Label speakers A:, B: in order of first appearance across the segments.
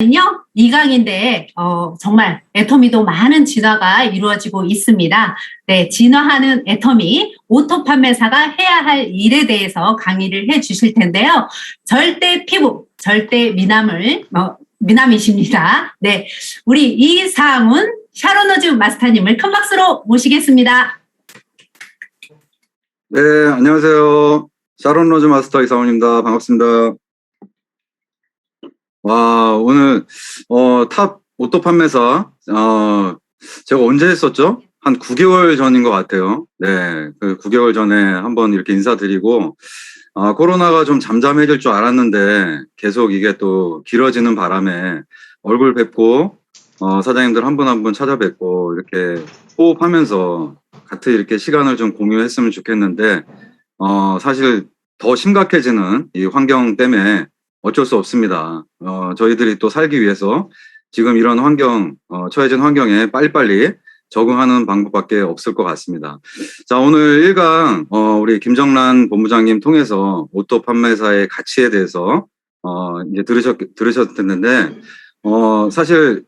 A: 요 2강인데 정말 애터미도 많은 진화가 이루어지고 있습니다. 네, 진화하는 애터미 오토 판매사가 해야 할 일에 대해서 강의를 해 주실 텐데요. 절대 피부, 절대 미남이십니다. 네, 우리 이상훈 샤로노즈 마스터님을 큰 박수로 모시겠습니다.
B: 네, 안녕하세요. 샤론 로즈 마스터 이상훈입니다. 반갑습니다. 와, 오늘 탑 오토 판매사 제가 언제 했었죠? 한 9개월 전인 것 같아요. 네, 그 9개월 전에 한번 이렇게 인사드리고 코로나가 좀 잠잠해질 줄 알았는데 계속 이게 또 길어지는 바람에 얼굴 뵙고 사장님들 한 분 한 분 찾아뵙고 이렇게 호흡하면서 같이 이렇게 시간을 좀 공유했으면 좋겠는데 사실 더 심각해지는 이 환경 때문에 어쩔 수 없습니다. 저희들이 또 살기 위해서 지금 이런 환경, 처해진 환경에 빨리빨리 적응하는 방법밖에 없을 것 같습니다. 자, 오늘 1강, 우리 김정란 본부장님 통해서 오토 판매사의 가치에 대해서, 이제 들으셨는데, 사실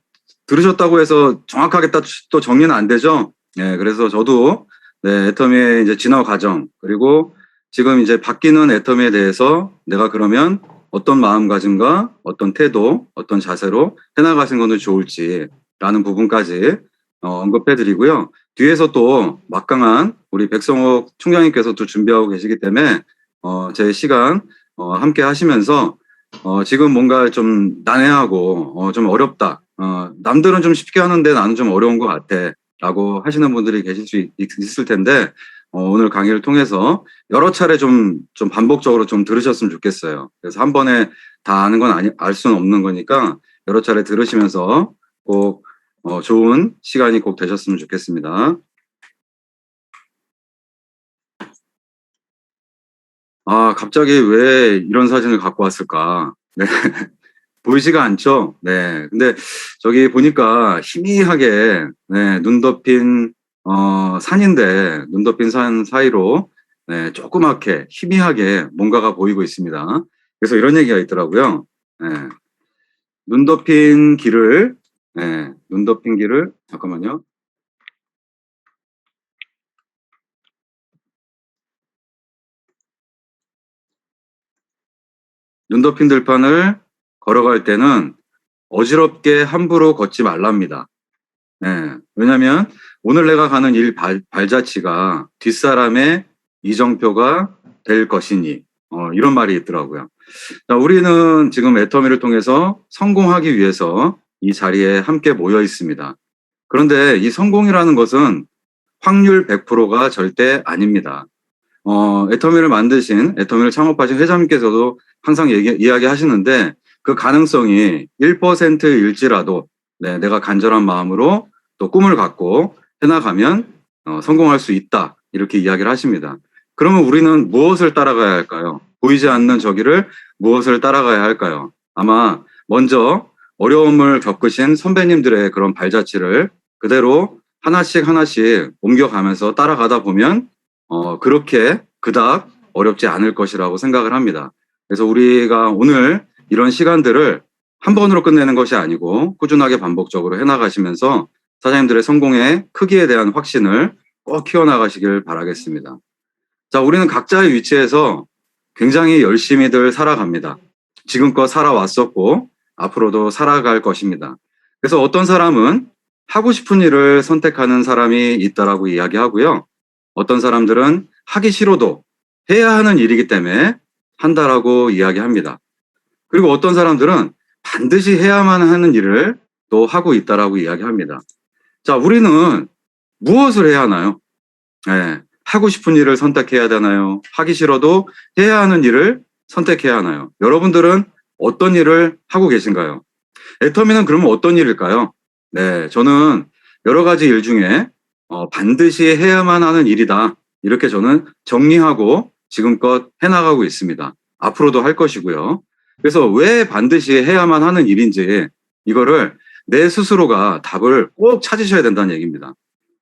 B: 들으셨다고 해서 정확하게 또 정리는 안 되죠. 네, 그래서 저도, 네, 애터미의 이제 진화 과정, 그리고 지금 이제 바뀌는 애터미에 대해서 내가 그러면 어떤 마음가짐과 어떤 태도, 어떤 자세로 해나가시는 것이 좋을지라는 부분까지 언급해 드리고요. 뒤에서 또 막강한 우리 백성옥 총장님께서 또 준비하고 계시기 때문에 제 시간 함께 하시면서 지금 뭔가 좀 난해하고 좀 어렵다. 남들은 좀 쉽게 하는데 나는 좀 어려운 것 같아. 라고 하시는 분들이 계실 수 있을 텐데 오늘 강의를 통해서 여러 차례 좀 반복적으로 좀 들으셨으면 좋겠어요. 그래서 한 번에 다 아는 건 알 수는 없는 거니까 여러 차례 들으시면서 꼭 좋은 시간이 꼭 되셨으면 좋겠습니다. 갑자기 왜 이런 사진을 갖고 왔을까? 네. 보이지가 않죠? 네. 근데 저기 보니까 희미하게, 네, 눈 덮인, 산인데, 눈 덮인 산 사이로, 네, 조그맣게, 희미하게 뭔가가 보이고 있습니다. 그래서 이런 얘기가 있더라고요. 네. 눈 덮인 길을, 네, 눈 덮인 길을, 잠깐만요. 눈 덮인 들판을 걸어갈 때는 어지럽게 함부로 걷지 말랍니다. 네, 왜냐면 오늘 내가 가는 일 발자취가 뒷사람의 이정표가 될 것이니 이런 말이 있더라고요. 자, 우리는 지금 애터미를 통해서 성공하기 위해서 이 자리에 함께 모여 있습니다. 그런데 이 성공이라는 것은 확률 100%가 절대 아닙니다. 애터미를 창업하신 회장님께서도 항상 이야기하시는데 그 가능성이 1%일지라도 네, 내가 간절한 마음으로 또 꿈을 갖고 해나가면 성공할 수 있다. 이렇게 이야기를 하십니다. 그러면 우리는 무엇을 따라가야 할까요? 보이지 않는 저기를 무엇을 따라가야 할까요? 아마 먼저 어려움을 겪으신 선배님들의 그런 발자취를 그대로 하나씩 옮겨가면서 따라가다 보면 그렇게 그닥 어렵지 않을 것이라고 생각을 합니다. 그래서 우리가 오늘 이런 시간들을 한 번으로 끝내는 것이 아니고 꾸준하게 반복적으로 해나가시면서 사장님들의 성공의 크기에 대한 확신을 꼭 키워나가시길 바라겠습니다. 자, 우리는 각자의 위치에서 굉장히 열심히들 살아갑니다. 지금껏 살아왔었고 앞으로도 살아갈 것입니다. 그래서 어떤 사람은 하고 싶은 일을 선택하는 사람이 있다라고 이야기하고요. 어떤 사람들은 하기 싫어도 해야 하는 일이기 때문에 한다라고 이야기합니다. 그리고 어떤 사람들은 반드시 해야만 하는 일을 또 하고 있다라고 이야기합니다. 자, 우리는 무엇을 해야 하나요? 네, 하고 싶은 일을 선택해야 되나요? 하기 싫어도 해야 하는 일을 선택해야 하나요? 여러분들은 어떤 일을 하고 계신가요? 애터미는 그러면 어떤 일일까요? 네, 저는 여러 가지 일 중에 반드시 해야만 하는 일이다. 이렇게 저는 정리하고 지금껏 해나가고 있습니다. 앞으로도 할 것이고요. 그래서 왜 반드시 해야만 하는 일인지 이거를 내 스스로가 답을 꼭 찾으셔야 된다는 얘기입니다.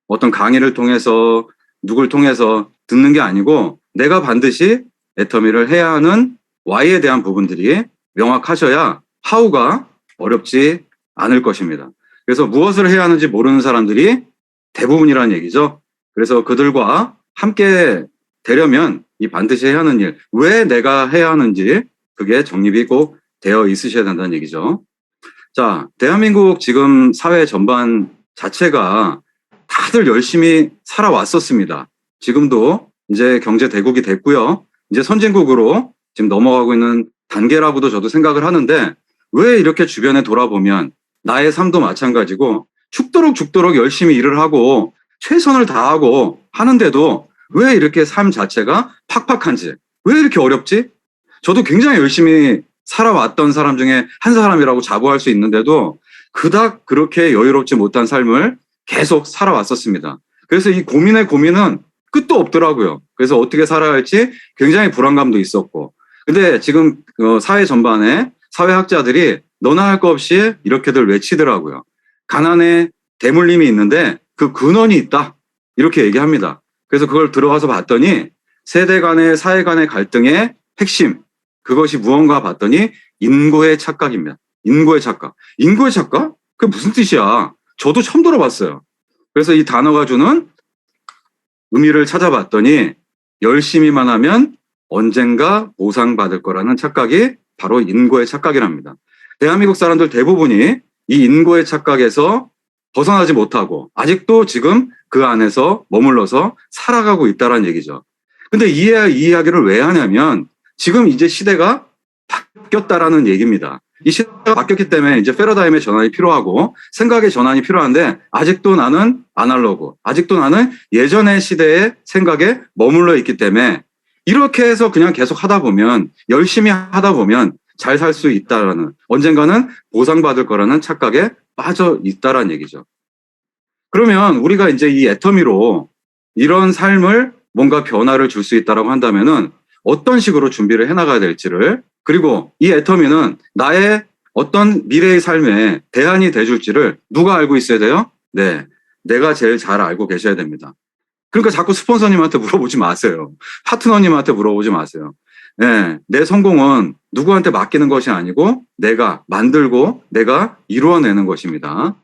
B: 어떤 강의를 통해서 누굴 통해서 듣는 게 아니고 내가 반드시 애터미를 해야 하는 Y에 대한 부분들이 명확하셔야 How가 어렵지 않을 것입니다. 그래서 무엇을 해야 하는지 모르는 사람들이 대부분이라는 얘기죠. 그래서 그들과 함께 되려면 이 반드시 해야 하는 일, 왜 내가 해야 하는지 그게 정립이 꼭 되어 있으셔야 된다는 얘기죠. 자, 대한민국 지금 사회 전반 자체가 다들 열심히 살아왔었습니다. 지금도 이제 경제 대국이 됐고요. 이제 선진국으로 지금 넘어가고 있는 단계라고도 저도 생각을 하는데 왜 이렇게 주변에 돌아보면 나의 삶도 마찬가지고 죽도록 열심히 일을 하고 최선을 다하고 하는데도 왜 이렇게 삶 자체가 팍팍한지, 왜 이렇게 어렵지? 저도 굉장히 열심히 살아왔던 사람 중에 한 사람이라고 자부할 수 있는데도 그닥 그렇게 여유롭지 못한 삶을 계속 살아왔었습니다. 그래서 이 고민은 끝도 없더라고요. 그래서 어떻게 살아야 할지 굉장히 불안감도 있었고. 근데 지금 사회 전반에 사회학자들이 너나 할 거 없이 이렇게들 외치더라고요. 가난에 대물림이 있는데 그 근원이 있다. 이렇게 얘기합니다. 그래서 그걸 들어가서 봤더니 세대 간의 사회 간의 갈등의 핵심, 그것이 무언가 봤더니 인고의 착각입니다. 인고의 착각. 인고의 착각? 그게 무슨 뜻이야? 저도 처음 들어봤어요. 그래서 이 단어가 주는 의미를 찾아봤더니 열심히만 하면 언젠가 보상받을 거라는 착각이 바로 인고의 착각이랍니다. 대한민국 사람들 대부분이 이 인고의 착각에서 벗어나지 못하고 아직도 지금 그 안에서 머물러서 살아가고 있다는 얘기죠. 근데 이 이야기를 왜 하냐면 지금 이제 시대가 바뀌었다라는 얘기입니다. 이 시대가 바뀌었기 때문에 이제 패러다임의 전환이 필요하고 생각의 전환이 필요한데 아직도 나는 아날로그, 아직도 나는 예전의 시대의 생각에 머물러 있기 때문에 이렇게 해서 그냥 계속 하다 보면 열심히 하다 보면 잘 살 수 있다라는 언젠가는 보상받을 거라는 착각에 빠져 있다라는 얘기죠. 그러면 우리가 이제 이 애터미로 이런 삶을 뭔가 변화를 줄 수 있다라고 한다면은 어떤 식으로 준비를 해나가야 될지를 그리고 이 애터미는 나의 어떤 미래의 삶에 대안이 돼줄지를 누가 알고 있어야 돼요? 네, 내가 제일 잘 알고 계셔야 됩니다. 그러니까 자꾸 스폰서님한테 물어보지 마세요. 파트너님한테 물어보지 마세요. 네, 내 성공은 누구한테 맡기는 것이 아니고 내가 만들고 내가 이루어내는 것입니다.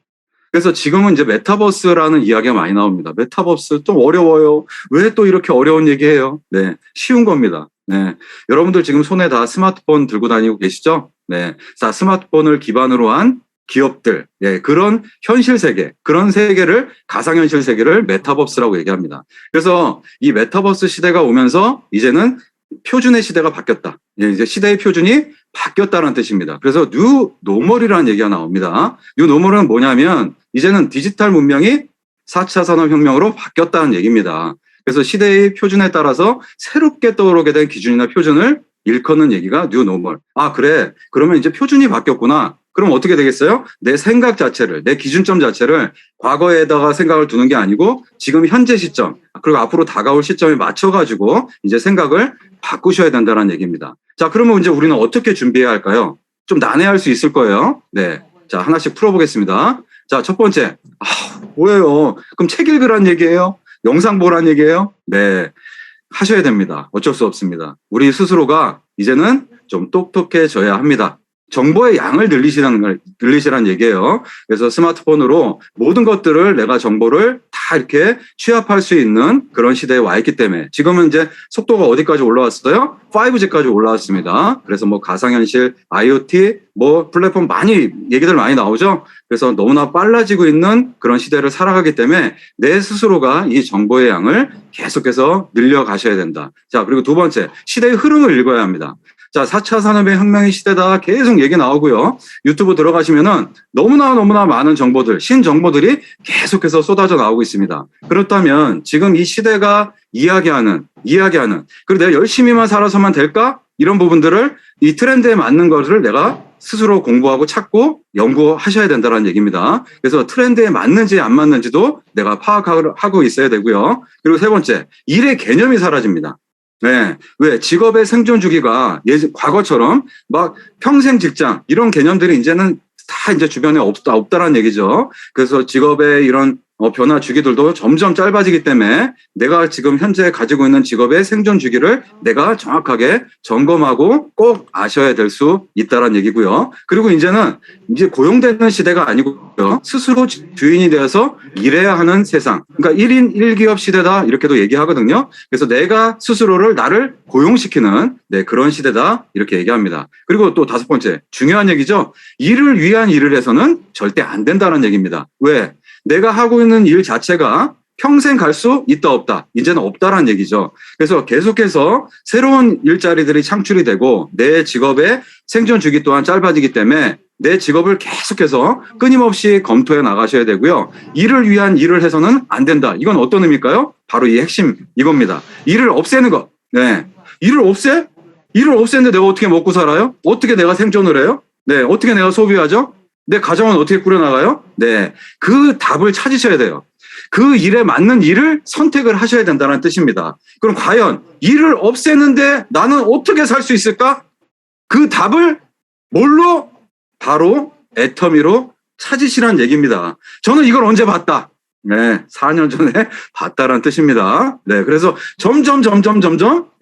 B: 그래서 지금은 이제 메타버스라는 이야기가 많이 나옵니다. 메타버스 좀 어려워요. 왜 또 이렇게 어려운 얘기해요? 네, 쉬운 겁니다. 네, 여러분들 지금 손에 다 스마트폰 들고 다니고 계시죠? 네, 자, 스마트폰을 기반으로 한 기업들, 예, 그런 현실 세계, 그런 세계를 가상현실 세계를 메타버스라고 얘기합니다. 그래서 이 메타버스 시대가 오면서 이제는 표준의 시대가 바뀌었다. 예, 이제 시대의 표준이 바뀌었다는 뜻입니다. 그래서 뉴 노멀이라는 얘기가 나옵니다. 뉴 노멀은 뭐냐면 이제는 디지털 문명이 4차 산업혁명으로 바뀌었다는 얘기입니다. 그래서 시대의 표준에 따라서 새롭게 떠오르게 된 기준이나 표준을 일컫는 얘기가 뉴 노멀. 아, 그래. 그러면 이제 표준이 바뀌었구나. 그럼 어떻게 되겠어요? 내 생각 자체를, 내 기준점 자체를 과거에다가 생각을 두는 게 아니고 지금 현재 시점, 그리고 앞으로 다가올 시점에 맞춰가지고 이제 생각을 바꾸셔야 된다는 얘기입니다. 자, 그러면 이제 우리는 어떻게 준비해야 할까요? 좀 난해할 수 있을 거예요. 네. 자, 하나씩 풀어보겠습니다. 자, 첫 번째. 뭐예요? 그럼 책 읽으란 얘기예요? 영상 보란 얘기예요? 네. 하셔야 됩니다. 어쩔 수 없습니다. 우리 스스로가 이제는 좀 똑똑해져야 합니다. 정보의 양을 늘리시라는 얘기예요. 그래서 스마트폰으로 모든 것들을 내가 정보를 다 이렇게 취합할 수 있는 그런 시대에 와 있기 때문에 지금은 이제 속도가 어디까지 올라왔어요? 5G까지 올라왔습니다. 그래서 뭐 가상현실, IoT, 뭐 플랫폼 얘기들 많이 나오죠. 그래서 너무나 빨라지고 있는 그런 시대를 살아가기 때문에 내 스스로가 이 정보의 양을 계속해서 늘려가셔야 된다. 자, 그리고 두 번째, 시대의 흐름을 읽어야 합니다. 자, 4차 산업의 혁명의 시대다 계속 얘기 나오고요. 유튜브 들어가시면은 너무나 많은 정보들, 신정보들이 계속해서 쏟아져 나오고 있습니다. 그렇다면 지금 이 시대가 이야기하는, 그리고 내가 열심히만 살아서만 될까? 이런 부분들을 이 트렌드에 맞는 것을 내가 스스로 공부하고 찾고 연구하셔야 된다는 얘기입니다. 그래서 트렌드에 맞는지 안 맞는지도 내가 파악하고 있어야 되고요. 그리고 세 번째, 일의 개념이 사라집니다. 네. 왜? 직업의 생존 주기가 과거처럼 막 평생 직장 이런 개념들이 이제는 다 이제 주변에 없다라는 얘기죠. 그래서 직업의 이런 변화 주기들도 점점 짧아지기 때문에 내가 지금 현재 가지고 있는 직업의 생존 주기를 내가 정확하게 점검하고 꼭 아셔야 될 수 있다는 얘기고요. 그리고 이제는 이제 고용되는 시대가 아니고요. 스스로 주인이 되어서 일해야 하는 세상. 그러니까 1인 1기업 시대다 이렇게도 얘기하거든요. 그래서 내가 스스로를 나를 고용시키는 그런 시대다 이렇게 얘기합니다. 그리고 또 5번째 중요한 얘기죠. 일을 위한 일을 해서는 절대 안 된다는 얘기입니다. 왜? 내가 하고 있는 일 자체가 평생 갈 수 있다 없다. 이제는 없다라는 얘기죠. 그래서 계속해서 새로운 일자리들이 창출이 되고 내 직업의 생존 주기 또한 짧아지기 때문에 내 직업을 계속해서 끊임없이 검토해 나가셔야 되고요. 일을 위한 일을 해서는 안 된다. 이건 어떤 의미일까요? 바로 이 핵심 이겁니다. 일을 없애는 것. 네. 일을 없애? 일을 없애는데 내가 어떻게 먹고 살아요? 어떻게 내가 생존을 해요? 네. 어떻게 내가 소비하죠? 내 가정은 어떻게 꾸려나가요? 네. 그 답을 찾으셔야 돼요. 그 일에 맞는 일을 선택을 하셔야 된다는 뜻입니다. 그럼 과연 일을 없애는데 나는 어떻게 살 수 있을까? 그 답을 뭘로? 바로 애터미로 찾으시라는 얘기입니다. 저는 이걸 언제 봤다? 네, 4년 전에 봤다라는 뜻입니다. 네, 그래서 점점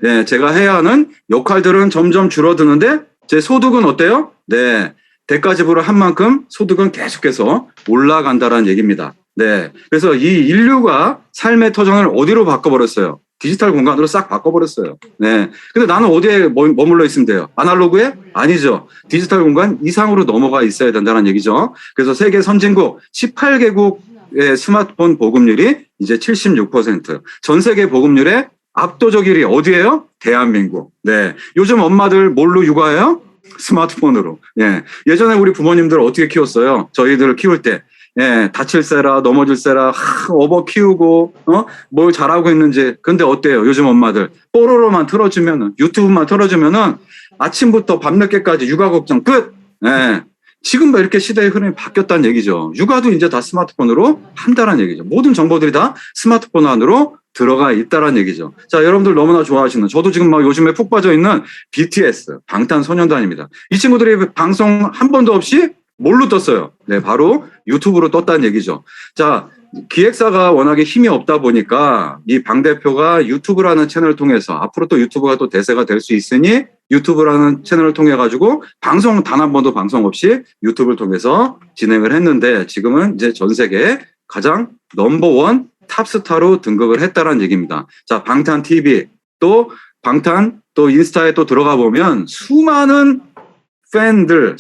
B: 네, 제가 해야 하는 역할들은 점점 줄어드는데 제 소득은 어때요? 네, 대가지불을 한 만큼 소득은 계속해서 올라간다라는 얘기입니다. 네, 그래서 이 인류가 삶의 터전을 어디로 바꿔버렸어요? 디지털 공간으로 싹 바꿔버렸어요. 네. 근데 나는 어디에 머물러 있으면 돼요? 아날로그에? 아니죠. 디지털 공간 이상으로 넘어가 있어야 된다는 얘기죠. 그래서 세계 선진국 18개국의 스마트폰 보급률이 이제 76%. 전 세계 보급률의 압도적 1위 어디예요? 대한민국. 네. 요즘 엄마들 뭘로 육아해요? 스마트폰으로. 예. 예전에 우리 부모님들 어떻게 키웠어요? 저희들을 키울 때. 예, 다칠세라, 넘어질세라, 업어 키우고, 뭘 잘하고 있는지. 근데 어때요? 요즘 엄마들. 뽀로로만 틀어주면은, 유튜브만 틀어주면은, 아침부터 밤늦게까지 육아 걱정 끝! 예. 지금 뭐 이렇게 시대의 흐름이 바뀌었다는 얘기죠. 육아도 이제 다 스마트폰으로 한다는 얘기죠. 모든 정보들이 다 스마트폰 안으로 들어가 있다는 얘기죠. 자, 여러분들 너무나 좋아하시는, 저도 지금 막 요즘에 푹 빠져 있는 BTS, 방탄소년단입니다. 이 친구들이 방송 한 번도 없이 뭘로 떴어요? 네, 바로 유튜브로 떴다는 얘기죠. 자, 기획사가 워낙에 힘이 없다 보니까 이 방 대표가 유튜브라는 채널을 통해서 앞으로 또 유튜브가 또 대세가 될 수 있으니 유튜브라는 채널을 통해 가지고 방송 단 한 번도 방송 없이 유튜브를 통해서 진행을 했는데 지금은 이제 전 세계 가장 넘버원 탑스타로 등극을 했다라는 얘기입니다. 자, 방탄 TV 또 방탄 또 인스타에 또 들어가 보면 수많은 팬들,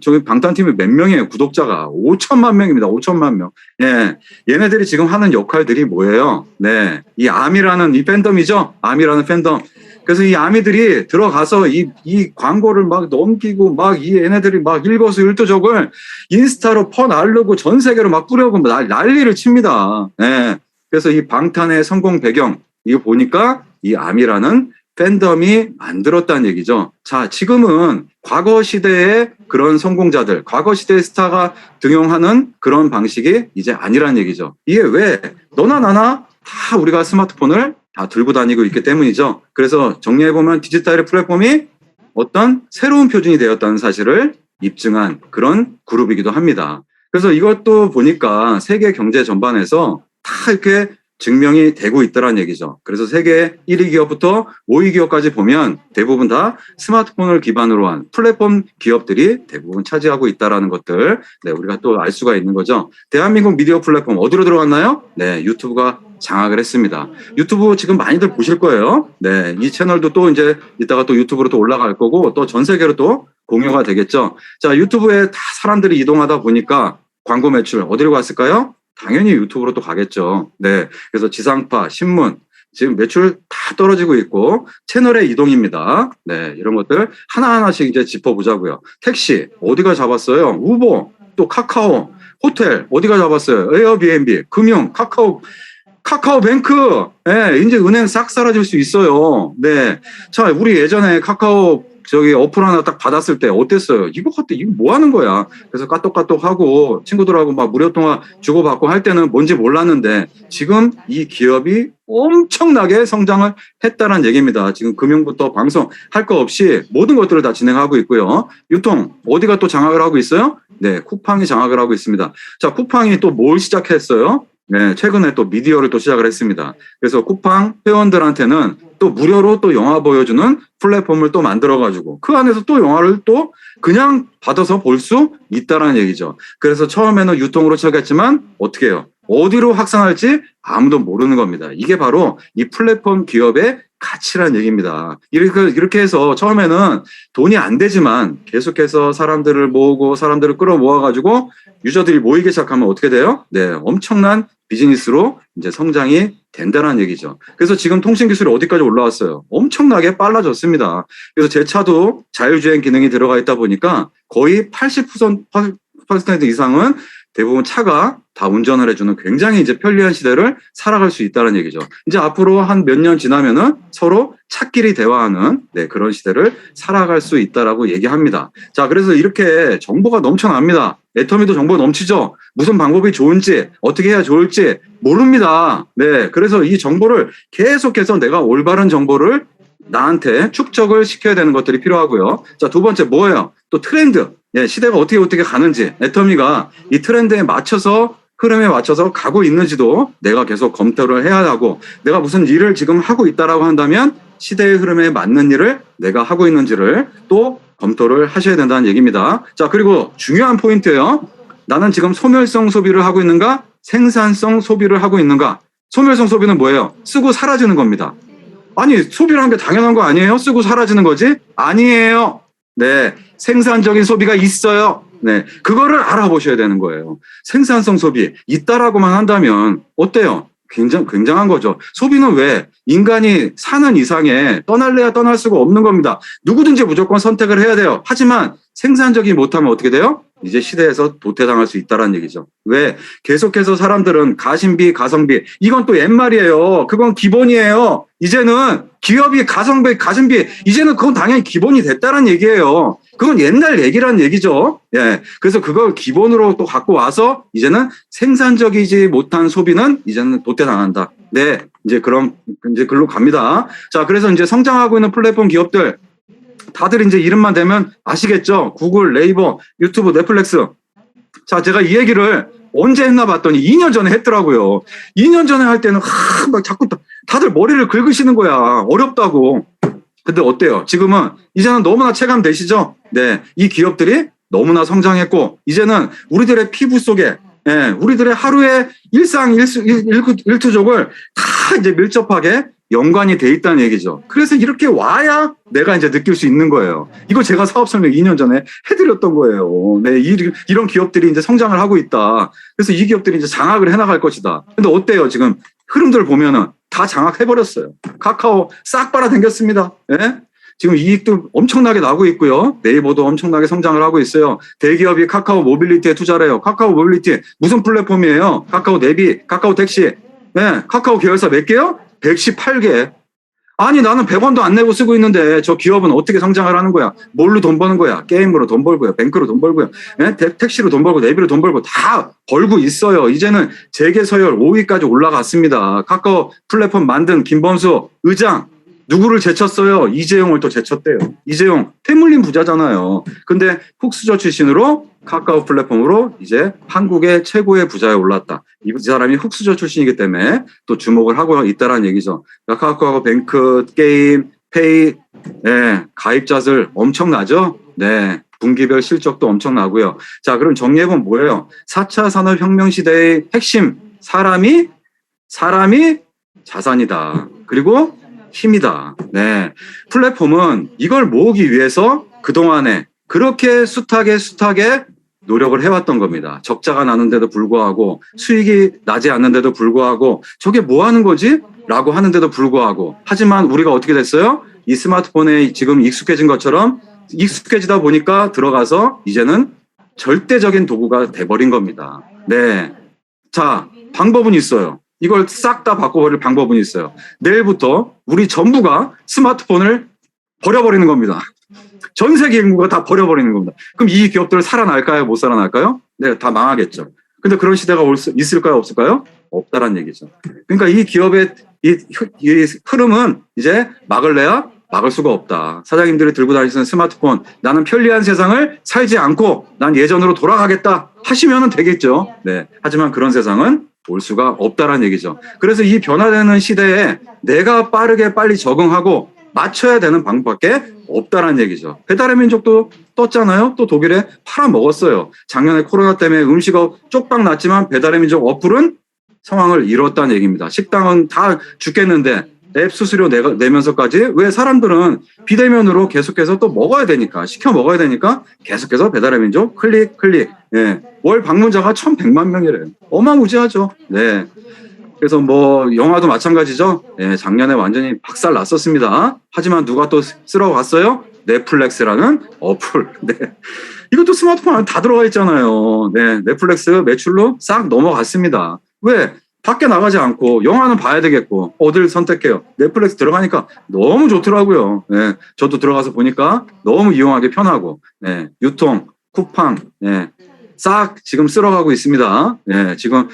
B: 저기 방탄팀이 몇 명이에요? 구독자가 5천만 명입니다. 5천만 명. 예. 얘네들이 지금 하는 역할들이 뭐예요? 네. 이 아미라는 이 팬덤이죠? 아미라는 팬덤. 그래서 이 아미들이 들어가서 이 광고를 막 넘기고 막 이 얘네들이 막 일거수일투족을 인스타로 퍼날르고 전 세계로 막 뿌려고 난리를 칩니다. 예. 그래서 이 방탄의 성공 배경, 이거 보니까 이 아미라는 팬덤이 만들었다는 얘기죠. 자, 지금은 과거 시대의 그런 성공자들, 과거 시대의 스타가 등용하는 그런 방식이 이제 아니라는 얘기죠. 이게 왜? 너나 나나 다 우리가 스마트폰을 다 들고 다니고 있기 때문이죠. 그래서 정리해보면 디지털의 플랫폼이 어떤 새로운 표준이 되었다는 사실을 입증한 그런 그룹이기도 합니다. 그래서 이것도 보니까 세계 경제 전반에서 다 이렇게 증명이 되고 있다는 얘기죠. 그래서 세계 1위 기업부터 5위 기업까지 보면 대부분 다 스마트폰을 기반으로 한 플랫폼 기업들이 대부분 차지하고 있다는 것들, 네, 우리가 또 알 수가 있는 거죠. 대한민국 미디어 플랫폼 어디로 들어갔나요? 네, 유튜브가 장악을 했습니다. 유튜브 지금 많이들 보실 거예요. 네, 이 채널도 또 이제 이따가 또 유튜브로 또 올라갈 거고 또 전 세계로 또 공유가 되겠죠. 자, 유튜브에 다 사람들이 이동하다 보니까 광고 매출 어디로 갔을까요? 당연히 유튜브로 또 가겠죠. 네. 그래서 지상파, 신문, 지금 매출 다 떨어지고 있고, 채널의 이동입니다. 네. 이런 것들 하나하나씩 이제 짚어보자고요. 택시, 어디가 잡았어요? 우버, 또 카카오, 호텔, 어디가 잡았어요? 에어비앤비, 금융, 카카오뱅크, 네. 이제 은행 싹 사라질 수 있어요. 네. 자, 우리 예전에 카카오 저기 어플 하나 딱 받았을 때 어땠어요? 이거 뭐 하는 거야? 그래서 까똑까똑 하고 친구들하고 막 무료 통화 주고받고 할 때는 뭔지 몰랐는데 지금 이 기업이 엄청나게 성장을 했다는 얘기입니다. 지금 금융부터 방송 할 거 없이 모든 것들을 다 진행하고 있고요. 유통 어디가 또 장악을 하고 있어요? 네, 쿠팡이 장악을 하고 있습니다. 자, 쿠팡이 또 뭘 시작했어요? 네, 최근에 또 미디어를 또 시작을 했습니다. 그래서 쿠팡 회원들한테는 또 무료로 또 영화 보여주는 플랫폼을 또 만들어가지고 그 안에서 또 영화를 또 그냥 받아서 볼 수 있다라는 얘기죠. 그래서 처음에는 유통으로 시작했지만 어떻게 해요? 어디로 확산할지 아무도 모르는 겁니다. 이게 바로 이 플랫폼 기업의 가치란 얘기입니다. 이렇게 해서 처음에는 돈이 안 되지만 계속해서 사람들을 모으고 사람들을 끌어모아가지고 유저들이 모이기 시작하면 어떻게 돼요? 네, 엄청난 비즈니스로 이제 성장이 된다는 얘기죠. 그래서 지금 통신기술이 어디까지 올라왔어요? 엄청나게 빨라졌습니다. 그래서 제 차도 자율주행 기능이 들어가 있다 보니까 거의 80% 이상은 대부분 차가 다 운전을 해주는 굉장히 이제 편리한 시대를 살아갈 수 있다는 얘기죠. 이제 앞으로 한 몇 년 지나면은 서로 차끼리 대화하는 그런 시대를 살아갈 수 있다라고 얘기합니다. 자, 그래서 이렇게 정보가 넘쳐납니다. 애터미도 정보가 넘치죠. 무슨 방법이 좋은지 어떻게 해야 좋을지 모릅니다. 네, 그래서 이 정보를 계속해서 내가 올바른 정보를 나한테 축적을 시켜야 되는 것들이 필요하고요. 자, 두 번째 뭐예요? 또 트렌드. 시대가 어떻게 가는지 애터미가 이 트렌드에 맞춰서 흐름에 맞춰서 가고 있는지도 내가 계속 검토를 해야 하고 내가 무슨 일을 지금 하고 있다라고 한다면 시대의 흐름에 맞는 일을 내가 하고 있는지를 또 검토를 하셔야 된다는 얘기입니다. 자, 그리고 중요한 포인트예요. 나는 지금 소멸성 소비를 하고 있는가? 생산성 소비를 하고 있는가? 소멸성 소비는 뭐예요? 쓰고 사라지는 겁니다. 아니, 소비라는 게 당연한 거 아니에요? 쓰고 사라지는 거지? 아니에요. 네, 생산적인 소비가 있어요. 네, 그거를 알아보셔야 되는 거예요. 생산성 소비 있다라고만 한다면 어때요? 굉장한 거죠. 소비는 왜? 인간이 사는 이상에 떠날래야 떠날 수가 없는 겁니다. 누구든지 무조건 선택을 해야 돼요. 하지만 생산적이 못하면 어떻게 돼요? 이제 시대에서 도태당할 수 있다는 얘기죠. 왜? 계속해서 사람들은 가심비, 가성비 이건 또 옛말이에요. 그건 기본이에요. 이제는 기업이 가심비 이제는 그건 당연히 기본이 됐다는 얘기예요. 그건 옛날 얘기란 얘기죠. 예. 그래서 그걸 기본으로 또 갖고 와서 이제는 생산적이지 못한 소비는 이제는 도태당한다. 네. 이제 글로 갑니다. 자, 그래서 이제 성장하고 있는 플랫폼 기업들 다들 이제 이름만 대면 아시겠죠? 구글, 네이버, 유튜브, 넷플릭스. 자, 제가 이 얘기를 언제 했나 봤더니 2년 전에 했더라고요. 2년 전에 할 때는 막 자꾸 다들 머리를 긁으시는 거야. 어렵다고. 근데 어때요? 지금은 이제는 너무나 체감되시죠? 네, 이 기업들이 너무나 성장했고 이제는 우리들의 피부 속에 우리들의 하루의 일투족을 다 이제 밀접하게 연관이 돼 있다는 얘기죠. 그래서 이렇게 와야 내가 이제 느낄 수 있는 거예요. 이거 제가 사업 설명 2년 전에 해드렸던 거예요. 네, 이런 기업들이 이제 성장을 하고 있다. 그래서 이 기업들이 이제 장악을 해나갈 것이다. 근데 어때요? 지금 흐름들 보면은 다 장악해버렸어요. 카카오 싹 빨아당겼습니다. 예? 지금 이익도 엄청나게 나고 있고요. 네이버도 엄청나게 성장을 하고 있어요. 대기업이 카카오 모빌리티에 투자를 해요. 카카오 모빌리티 무슨 플랫폼이에요? 카카오 내비, 카카오 택시. 네, 카카오 계열사 몇 개요? 118개. 아니 나는 100원도 안 내고 쓰고 있는데 저 기업은 어떻게 성장을 하는 거야? 뭘로 돈 버는 거야? 게임으로 돈 벌고요. 뱅크로 돈 벌고요. 예? 택시로 돈 벌고 내비로 돈 벌고 다 벌고 있어요. 이제는 재계 서열 5위까지 올라갔습니다. 카카오 플랫폼 만든 김범수 의장 누구를 제쳤어요? 이재용을 또 제쳤대요. 이재용 태물림 부자잖아요. 근데 훅스저 출신으로 카카오 플랫폼으로 이제 한국의 최고의 부자에 올랐다. 이 사람이 훅스저 출신이기 때문에 또 주목을 하고 있다라는 얘기죠. 카카오 뱅크, 게임, 페이, 가입자 수를 엄청나죠? 네. 분기별 실적도 엄청나고요. 자, 그럼 정리해보면 뭐예요? 4차 산업혁명 시대의 핵심, 사람이 자산이다. 그리고 힘이다. 네. 플랫폼은 이걸 모으기 위해서 그동안에 그렇게 숱하게 노력을 해왔던 겁니다. 적자가 나는데도 불구하고 수익이 나지 않는데도 불구하고 저게 뭐 하는 거지? 라고 하는데도 불구하고 하지만 우리가 어떻게 됐어요? 이 스마트폰에 지금 익숙해진 것처럼 익숙해지다 보니까 들어가서 이제는 절대적인 도구가 돼버린 겁니다. 네. 자, 방법은 있어요. 이걸 싹 다 바꿔버릴 방법은 있어요. 내일부터 우리 전부가 스마트폰을 버려버리는 겁니다. 전 세계 인구가 다 버려버리는 겁니다. 그럼 이 기업들 살아날까요? 못 살아날까요? 네, 다 망하겠죠. 근데 그런 시대가 있을까요? 없을까요? 없다란 얘기죠. 그러니까 이 기업의 이 흐름은 이제 막을래야 막을 수가 없다. 사장님들이 들고 다니시는 스마트폰, 나는 편리한 세상을 살지 않고 난 예전으로 돌아가겠다 하시면 되겠죠. 네. 하지만 그런 세상은 올 수가 없다란 얘기죠. 그래서 이 변화되는 시대에 내가 빨리 적응하고 맞춰야 되는 방법밖에 없다란 얘기죠. 배달의 민족도 떴잖아요. 또 독일에 팔아먹었어요. 작년에 코로나 때문에 음식업 쪽박 났지만 배달의 민족 어플은 상황을 이뤘다는 얘기입니다. 식당은 다 죽겠는데 앱 수수료 내면서까지 왜 사람들은 비대면으로 계속해서 또 먹어야 되니까 시켜 먹어야 되니까 계속해서 배달의 민족 클릭 예. 월 방문자가 1,100만 명이래요. 어마무지하죠. 네. 그래서 뭐 영화도 마찬가지죠. 예, 작년에 완전히 박살 났었습니다. 하지만 누가 또 쓸어 갔어요? 넷플릭스라는 어플. 네. 이것도 스마트폰 안에 다 들어가 있잖아요. 네. 넷플릭스 매출로 싹 넘어갔습니다. 왜? 밖에 나가지 않고 영화는 봐야 되겠고 어딜 선택해요? 넷플릭스 들어가니까 너무 좋더라고요. 네, 저도 들어가서 보니까 너무 이용하기 편하고 네, 유통, 쿠팡 싹 지금 쓸어가고 있습니다. 네, 지금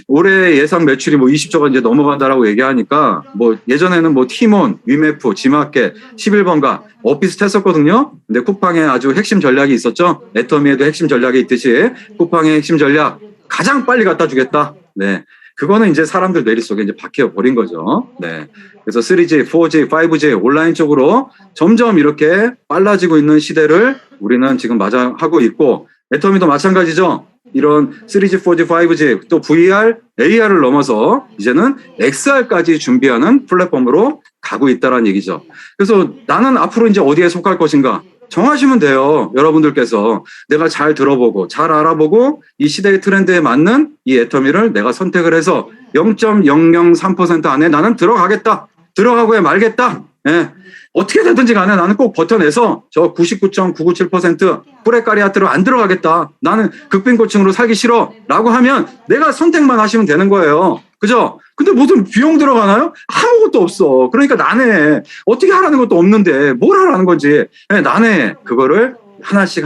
B: 올해 예상 매출이 뭐 20조가 이제 넘어간다라고 얘기하니까 뭐 예전에는 뭐 티몬, 위메프, 지마켓, 11번가 비슷했었거든요. 근데 쿠팡에 아주 핵심 전략이 있었죠. 애터미에도 핵심 전략이 있듯이 쿠팡의 핵심 전략 가장 빨리 갖다 주겠다. 네. 그거는 이제 사람들 뇌리 속에 이제 박혀 버린 거죠. 네. 그래서 3G, 4G, 5G 온라인 쪽으로 점점 이렇게 빨라지고 있는 시대를 우리는 지금 맞이하고 있고, 애터미도 마찬가지죠. 이런 3G, 4G, 5G, 또 VR, AR을 넘어서 이제는 XR까지 준비하는 플랫폼으로 가고 있다는 얘기죠. 그래서 나는 앞으로 이제 어디에 속할 것인가? 정하시면 돼요. 여러분들께서 내가 잘 들어보고 잘 알아보고 이 시대의 트렌드에 맞는 이 애터미를 내가 선택을 해서 0.003% 안에 나는 들어가겠다. 들어가고야 말겠다. 예. 어떻게 되든지 간에 나는 꼭 버텨내서 저 99.997% 뿌레까리아트로 안 들어가겠다. 나는 극빈고층으로 살기 싫어. 라고 하면 내가 선택만 하시면 되는 거예요. 그죠? 근데 무슨 비용 들어가나요? 아무것도 없어. 그러니까 나네. 어떻게 하라는 것도 없는데 뭘 하라는 건지. 나네. 그거를 하나씩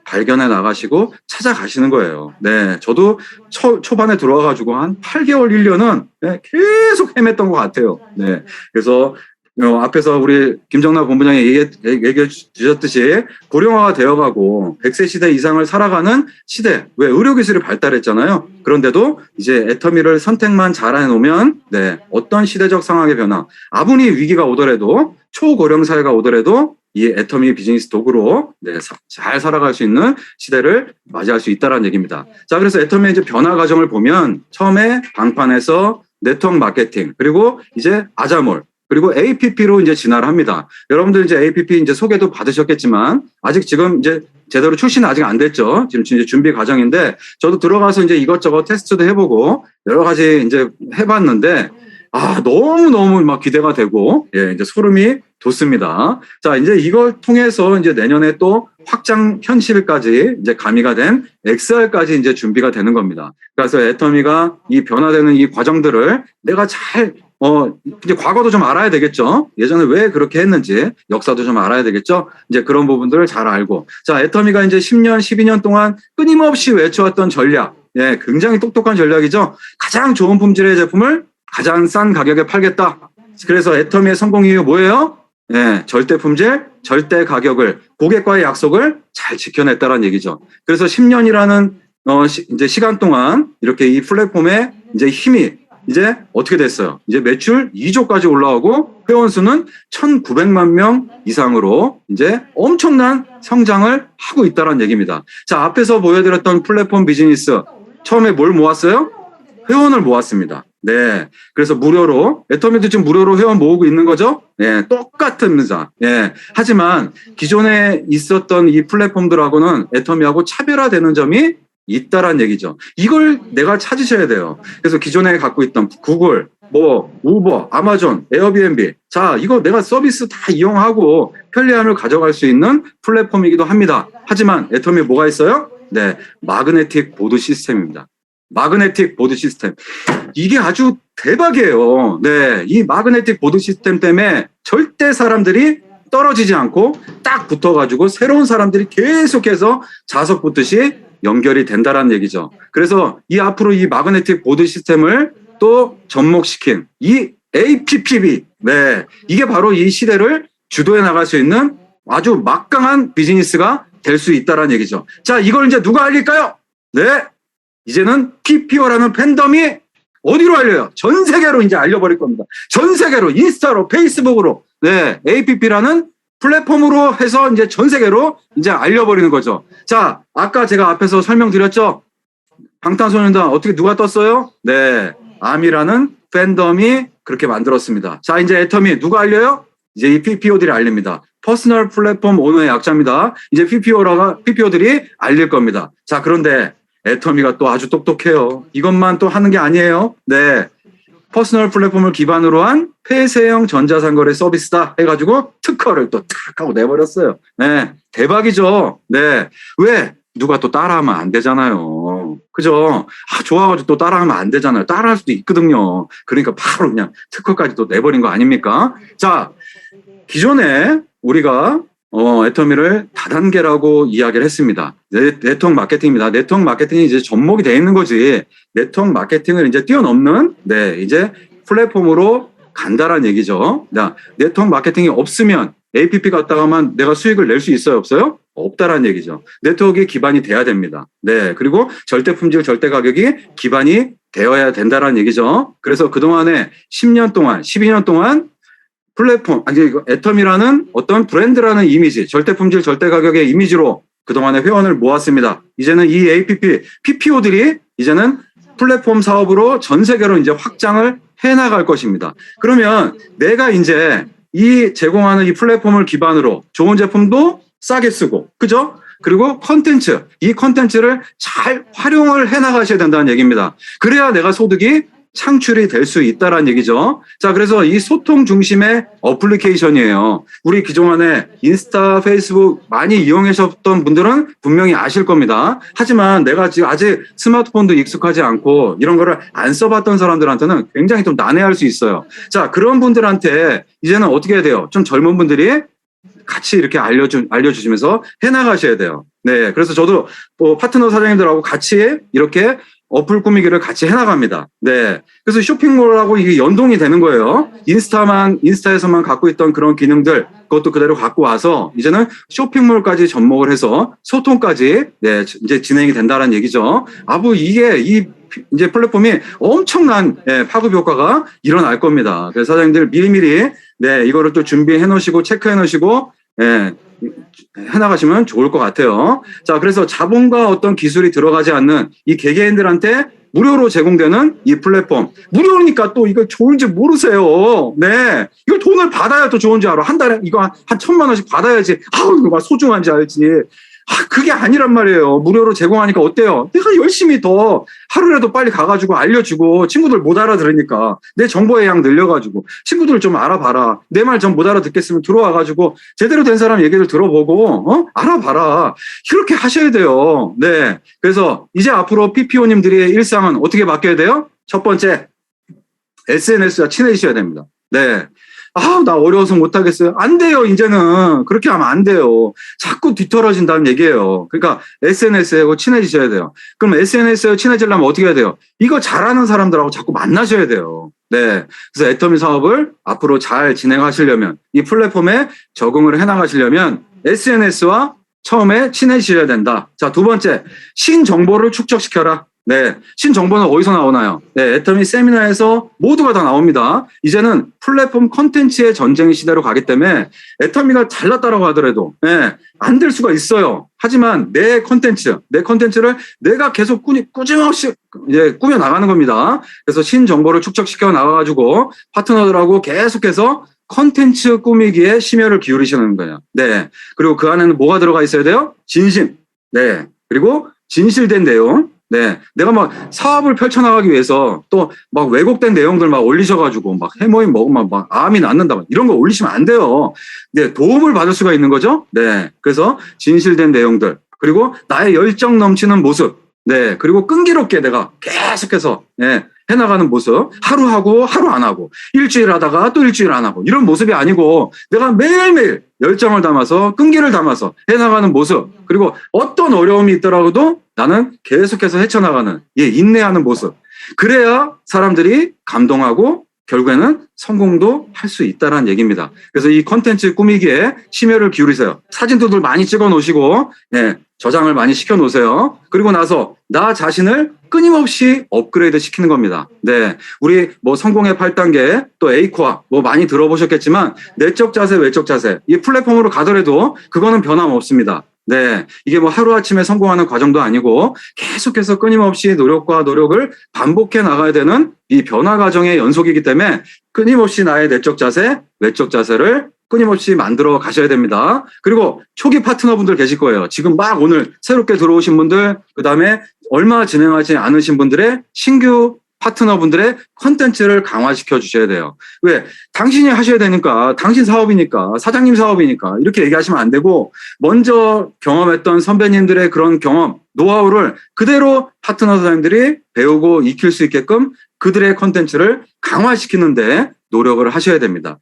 B: 발견해 나가시고 찾아가시는 거예요. 네. 저도 초반에 들어와가지고 한 8개월, 1년은 계속 헤맸던 것 같아요. 네. 그래서 앞에서 우리 김정남 본부장이 얘기해 주셨듯이 고령화가 되어가고 100세 시대 이상을 살아가는 시대. 왜? 의료기술이 발달했잖아요. 그런데도 이제 애터미를 선택만 잘 해놓으면 네, 어떤 시대적 상황의 변화, 아무리 위기가 오더라도 초고령 사회가 오더라도 이 애터미 비즈니스 도구로 네, 잘 살아갈 수 있는 시대를 맞이할 수 있다는 얘기입니다. 자, 그래서 애터미의 이제 변화 과정을 보면 처음에 방판에서 네트워크 마케팅, 그리고 이제 아자몰, 그리고 APP로 이제 진화를 합니다. 여러분들 이제 APP 이제 소개도 받으셨겠지만 아직 지금 이제 제대로 출시는 아직 안 됐죠. 지금 이제 준비 과정인데 저도 들어가서 이제 이것저것 테스트도 해보고 여러 가지 이제 해봤는데 너무 막 기대가 되고 예, 이제 소름이 돋습니다. 자, 이제 이걸 통해서 이제 내년에 또 확장 현실까지 이제 가미가 된 XR까지 이제 준비가 되는 겁니다. 그래서 애터미가 이 변화되는 이 과정들을 내가 잘 이제 과거도 좀 알아야 되겠죠. 예전에 왜 그렇게 했는지 역사도 좀 알아야 되겠죠. 이제 그런 부분들을 잘 알고. 자, 애터미가 이제 10년, 12년 동안 끊임없이 외쳐왔던 전략. 예, 굉장히 똑똑한 전략이죠. 가장 좋은 품질의 제품을 가장 싼 가격에 팔겠다. 그래서 애터미의 성공 이유 뭐예요? 예, 절대 품질, 절대 가격을, 고객과의 약속을 잘 지켜냈다는 얘기죠. 그래서 10년이라는 이제 시간 동안 이렇게 이 플랫폼의 이제 힘이 이제 어떻게 됐어요? 이제 매출 2조까지 올라오고 회원 수는 1,900만 명 이상으로 이제 엄청난 성장을 하고 있다는 얘기입니다. 자, 앞에서 보여드렸던 플랫폼 비즈니스 처음에 뭘 모았어요? 회원을 모았습니다. 네. 그래서 무료로, 애터미도 지금 무료로 회원 모으고 있는 거죠? 네. 똑같습니다. 예. 하지만 기존에 있었던 이 플랫폼들하고는 애터미하고 차별화되는 점이 있다란 얘기죠. 이걸 내가 찾으셔야 돼요. 그래서 기존에 갖고 있던 구글, 우버, 아마존, 에어비앤비. 자, 이거 내가 서비스 다 이용하고 편리함을 가져갈 수 있는 플랫폼이기도 합니다. 하지만 애터미에 뭐가 있어요? 네. 마그네틱 보드 시스템입니다. 마그네틱 보드 시스템. 이게 아주 대박이에요. 네. 이 마그네틱 보드 시스템 때문에 절대 사람들이 떨어지지 않고 딱 붙어가지고 새로운 사람들이 계속해서 자석 붙듯이 연결이 된다라는 얘기죠. 그래서 이 앞으로 이 마그네틱 보드 시스템을 또 접목시킨 이 APPB, 네, 이게 바로 이 시대를 주도해 나갈 수 있는 아주 막강한 비즈니스가 될 수 있다라는 얘기죠. 자, 이걸 이제 누가 알릴까요? 네, 이제는 PPO라는 팬덤이 어디로 알려요? 전 세계로 이제 알려버릴 겁니다. 전 세계로, 인스타로, 페이스북으로, 네, APP라는 플랫폼으로 해서 이제 전 세계로 이제 알려버리는 거죠. 자, 아까 제가 앞에서 설명드렸죠? 방탄소년단 어떻게 누가 떴어요? 네, 아미라는 팬덤이 그렇게 만들었습니다. 자, 이제 애터미 누가 알려요? 이제 이 PPO들이 알립니다. 퍼스널 플랫폼 오너의 약자입니다. 이제 PPO들이 알릴 겁니다. 자, 그런데 애터미가 또 아주 똑똑해요. 이것만 또 하는 게 아니에요. 네, 퍼스널 플랫폼을 기반으로 한 폐쇄형 전자상거래 서비스다 해가지고 특허를 또 탁 하고 내버렸어요. 네, 대박이죠. 네, 왜? 누가 또 따라하면 안 되잖아요. 그죠? 아, 좋아가지고 또 따라하면 안 되잖아요. 따라할 수도 있거든요. 그러니까 바로 그냥 특허까지 또 내버린 거 아닙니까? 자, 기존에 우리가 애터미를 다단계라고 이야기를 했습니다. 네트워크 마케팅입니다. 네트워크 마케팅이 이제 접목이 돼 있는 거지. 네트워크 마케팅을 이제 뛰어넘는, 네, 이제 플랫폼으로 간다라는 얘기죠. 자, 네트워크 마케팅이 없으면 APP 갔다가만 내가 수익을 낼 수 있어요? 없어요? 없다라는 얘기죠. 네트워크에 기반이 돼야 됩니다. 네, 그리고 절대 품질, 절대 가격이 기반이 되어야 된다라는 얘기죠. 그래서 그동안에 10년 동안, 12년 동안 플랫폼, 아니, 애터미라는 어떤 브랜드라는 이미지, 절대 품질, 절대 가격의 이미지로 그동안에 회원을 모았습니다. 이제는 이 APP, PPO들이 이제는 플랫폼 사업으로 전 세계로 이제 확장을 해 나갈 것입니다. 그러면 내가 이제 이 제공하는 이 플랫폼을 기반으로 좋은 제품도 싸게 쓰고, 그죠? 그리고 컨텐츠, 이 컨텐츠를 잘 활용을 해 나가셔야 된다는 얘기입니다. 그래야 내가 소득이 창출이 될 수 있다라는 얘기죠. 자, 그래서 이 소통 중심의 어플리케이션이에요. 우리 기존에 인스타, 페이스북 많이 이용하셨던 분들은 분명히 아실 겁니다. 하지만 내가 지금 아직 스마트폰도 익숙하지 않고 이런 거를 안 써봤던 사람들한테는 굉장히 좀 난해할 수 있어요. 자, 그런 분들한테 이제는 어떻게 해야 돼요? 좀 젊은 분들이 같이 이렇게 알려주시면서 해나가셔야 돼요. 네, 그래서 저도 파트너 사장님들하고 같이 이렇게 어플 꾸미기를 같이 해나갑니다. 네. 그래서 쇼핑몰하고 이게 연동이 되는 거예요. 인스타에서만 갖고 있던 그런 기능들, 그것도 그대로 갖고 와서 이제는 쇼핑몰까지 접목을 해서 소통까지, 네, 이제 진행이 된다는 얘기죠. 이게 이제 플랫폼이 엄청난, 예, 파급 효과가 일어날 겁니다. 그래서 사장님들 미리미리, 네, 이거를 또 준비해 놓으시고, 체크해 놓으시고, 예, 해나가시면 좋을 것 같아요. 자, 그래서 자본과 어떤 기술이 들어가지 않는 이 개개인들한테 무료로 제공되는 이 플랫폼. 무료니까 또 이거 좋은지 모르세요. 네. 이거 돈을 받아야 또 좋은지 알아. 한 달에 이거 한 1,000만 원씩 받아야지. 이거 막 소중한지 알지. 그게 아니란 말이에요. 무료로 제공하니까 어때요? 내가 열심히 더 하루라도 빨리 가가지고 알려주고 친구들 못 알아들으니까 내 정보의 양 늘려가지고 친구들 좀 알아봐라. 내 말 좀 못 알아듣겠으면 들어와가지고 제대로 된 사람 얘기를 들어보고 알아봐라. 이렇게 하셔야 돼요. 네. 그래서 이제 앞으로 PPO님들의 일상은 어떻게 바뀌어야 돼요? 첫 번째, SNS와 친해지셔야 됩니다. 네. 나 어려워서 못하겠어요. 안 돼요, 이제는. 그렇게 하면 안 돼요. 자꾸 뒤떨어진다는 얘기예요. 그러니까 SNS하고 친해지셔야 돼요. 그럼 SNS에 친해지려면 어떻게 해야 돼요? 이거 잘하는 사람들하고 자꾸 만나셔야 돼요. 네. 그래서 애터미 사업을 앞으로 잘 진행하시려면, 이 플랫폼에 적응을 해나가시려면 SNS와 처음에 친해지셔야 된다. 자, 두 번째, 신정보를 축적시켜라. 네. 신정보는 어디서 나오나요? 네. 애터미 세미나에서 모두가 다 나옵니다. 이제는 플랫폼 컨텐츠의 전쟁 시대로 가기 때문에 애터미가 잘났다라고 하더라도, 네, 안 될 수가 있어요. 하지만 내 컨텐츠를 내가 계속 꾸준히 이제 꾸며 나가는 겁니다. 그래서 신정보를 축적시켜 나가가지고 파트너들하고 계속해서 컨텐츠 꾸미기에 심혈을 기울이시는 거예요. 네. 그리고 그 안에는 뭐가 들어가 있어야 돼요? 진심. 네. 그리고 진실된 내용. 네. 내가 막 사업을 펼쳐나가기 위해서 또 막 왜곡된 내용들 막 올리셔가지고 막 해모임 먹으면 막 암이 낫는다. 이런 거 올리시면 안 돼요. 네. 도움을 받을 수가 있는 거죠. 네. 그래서 진실된 내용들. 그리고 나의 열정 넘치는 모습. 네, 그리고 끈기롭게 내가 계속해서 해나가는 모습, 하루 하고 하루 안 하고 일주일 하다가 또 일주일 안 하고 이런 모습이 아니고 내가 매일매일 열정을 담아서 끈기를 담아서 해나가는 모습, 그리고 어떤 어려움이 있더라도 나는 계속해서 헤쳐나가는 인내하는 모습, 그래야 사람들이 감동하고 결국에는 성공도 할 수 있다는 얘기입니다. 그래서 이 컨텐츠 꾸미기에 심혈을 기울이세요. 사진도들 많이 찍어 놓으시고 저장을 많이 시켜 놓으세요. 그리고 나서 나 자신을 끊임없이 업그레이드 시키는 겁니다. 네, 우리 뭐 성공의 8단계 또 A코아 뭐 많이 들어보셨겠지만 내적 자세, 외적 자세 이 플랫폼으로 가더라도 그거는 변함없습니다. 네, 이게 뭐 하루아침에 성공하는 과정도 아니고 계속해서 끊임없이 노력과 노력을 반복해 나가야 되는 이 변화 과정의 연속이기 때문에 끊임없이 나의 내적 자세, 외적 자세를 끊임없이 만들어 가셔야 됩니다. 그리고 초기 파트너분들 계실 거예요. 지금 막 오늘 새롭게 들어오신 분들, 그 다음에 얼마 진행하지 않으신 분들의 신규 파트너분들의 컨텐츠를 강화시켜 주셔야 돼요. 왜? 당신이 하셔야 되니까, 당신 사업이니까, 사장님 사업이니까 이렇게 얘기하시면 안 되고 먼저 경험했던 선배님들의 그런 경험, 노하우를 그대로 파트너 사장님들이 배우고 익힐 수 있게끔 그들의 컨텐츠를 강화시키는데 노력을 하셔야 됩니다.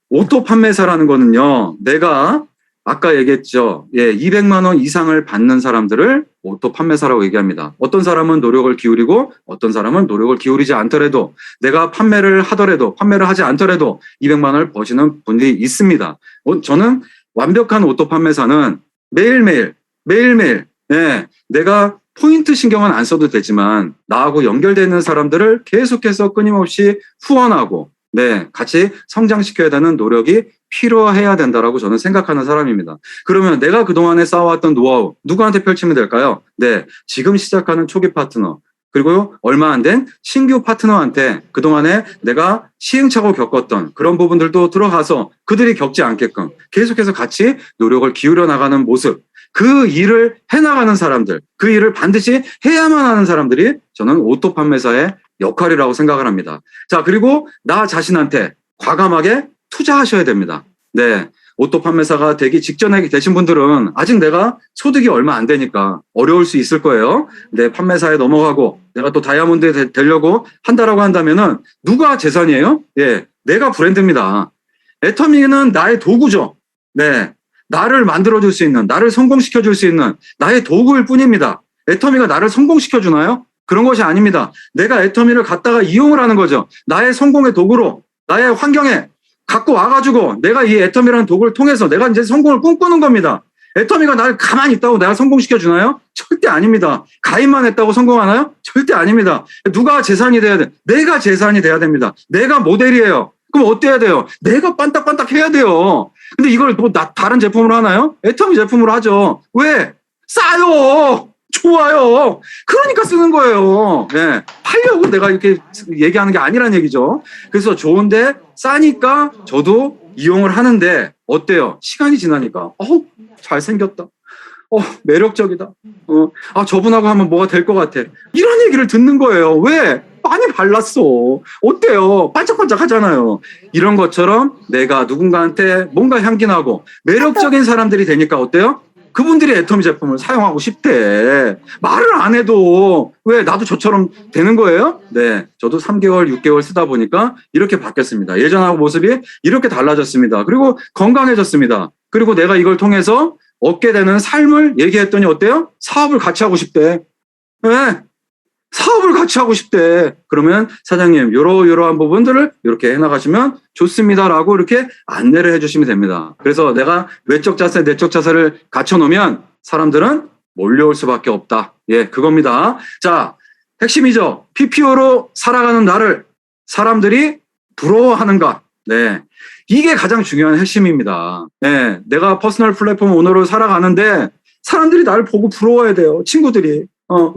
B: 오토 판매사라는 거는요, 내가 아까 얘기했죠. 200만 원 이상을 받는 사람들을 오토 판매사라고 얘기합니다. 어떤 사람은 노력을 기울이고 어떤 사람은 노력을 기울이지 않더라도 내가 판매를 하더라도 판매를 하지 않더라도 200만 원을 버시는 분들이 있습니다. 저는 완벽한 오토 판매사는 매일매일 내가 포인트 신경은 안 써도 되지만 나하고 연결되는 사람들을 계속해서 끊임없이 후원하고 같이 성장시켜야 되는 노력이 필요해야 된다라고 저는 생각하는 사람입니다. 그러면 내가 그동안에 쌓아왔던 노하우 누구한테 펼치면 될까요? 지금 시작하는 초기 파트너 그리고 얼마 안 된 신규 파트너한테 그동안에 내가 시행착오 겪었던 그런 부분들도 들어가서 그들이 겪지 않게끔 계속해서 같이 노력을 기울여 나가는 모습, 그 일을 해나가는 사람들, 그 일을 반드시 해야만 하는 사람들이 저는 오토 판매사의 역할이라고 생각을 합니다. 자, 그리고 나 자신한테 과감하게 투자하셔야 됩니다. 오토 판매사가 되기 직전에 되신 분들은 아직 내가 소득이 얼마 안 되니까 어려울 수 있을 거예요. 판매사에 넘어가고 내가 또 다이아몬드에 되려고 한다라고 한다면은 누가 재산이에요? 내가 브랜드입니다. 애터미는 나의 도구죠. 나를 만들어줄 수 있는, 나를 성공시켜줄 수 있는 나의 도구일 뿐입니다. 애터미가 나를 성공시켜주나요? 그런 것이 아닙니다. 내가 애터미를 갖다가 이용을 하는 거죠. 나의 성공의 도구로, 나의 환경에 갖고 와가지고 내가 이 애터미라는 도구를 통해서 내가 이제 성공을 꿈꾸는 겁니다. 애터미가 나를 가만히 있다고 내가 성공시켜주나요? 절대 아닙니다. 가입만 했다고 성공하나요? 절대 아닙니다. 누가 재산이 돼야 돼? 내가 재산이 돼야 됩니다. 내가 모델이에요. 그럼 어때야 돼요? 내가 반딱반딱 해야 돼요. 근데 이걸 뭐 다른 제품으로 하나요? 애터미 제품으로 하죠. 왜? 싸요! 좋아요. 그러니까 쓰는 거예요. 팔려고 내가 이렇게 얘기하는 게 아니란 얘기죠. 그래서 좋은데 싸니까 저도 이용을 하는데 어때요? 시간이 지나니까 잘생겼다. 매력적이다. 저분하고 하면 뭐가 될 것 같아. 이런 얘기를 듣는 거예요. 왜? 많이 발랐어. 어때요? 반짝반짝 하잖아요. 이런 것처럼 내가 누군가한테 뭔가 향기 나고 매력적인 사람들이 되니까 어때요? 그분들이 애터미 제품을 사용하고 싶대. 말을 안 해도 왜 나도 저처럼 되는 거예요? 저도 3개월, 6개월 쓰다 보니까 이렇게 바뀌었습니다. 예전하고 모습이 이렇게 달라졌습니다. 그리고 건강해졌습니다. 그리고 내가 이걸 통해서 얻게 되는 삶을 얘기했더니 어때요? 사업을 같이 하고 싶대. 사업을 같이 하고 싶대. 그러면 사장님 요러한 부분들을 이렇게 해나가시면 좋습니다라고 이렇게 안내를 해주시면 됩니다. 그래서 내가 외적 자세, 내적 자세를 갖춰놓으면 사람들은 몰려올 수밖에 없다. 그겁니다. 자, 핵심이죠. PPO로 살아가는 나를 사람들이 부러워하는가. 이게 가장 중요한 핵심입니다. 내가 퍼스널 플랫폼 오너로 살아가는데 사람들이 나를 보고 부러워야 돼요. 친구들이.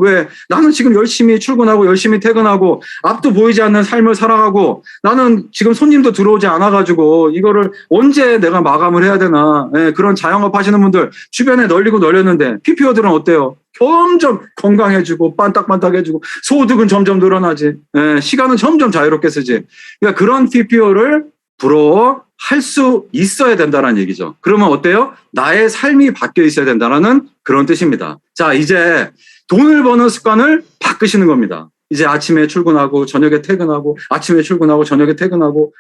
B: 왜? 나는 지금 열심히 출근하고 열심히 퇴근하고 앞도 보이지 않는 삶을 살아가고 나는 지금 손님도 들어오지 않아가지고 이거를 언제 내가 마감을 해야 되나. 그런 자영업 하시는 분들 주변에 널리고 널렸는데 PPO들은 어때요? 점점 건강해지고 반딱반딱해지고 소득은 점점 늘어나지. 시간은 점점 자유롭게 쓰지. 그러니까 그런 PPO를 부러워 할 수 있어야 된다는 얘기죠. 그러면 어때요? 나의 삶이 바뀌어 있어야 된다는 그런 뜻입니다. 자, 이제 돈을 버는 습관을 바꾸시는 겁니다. 이제 아침에 출근하고 저녁에 퇴근하고 아침에 출근하고 저녁에 퇴근하고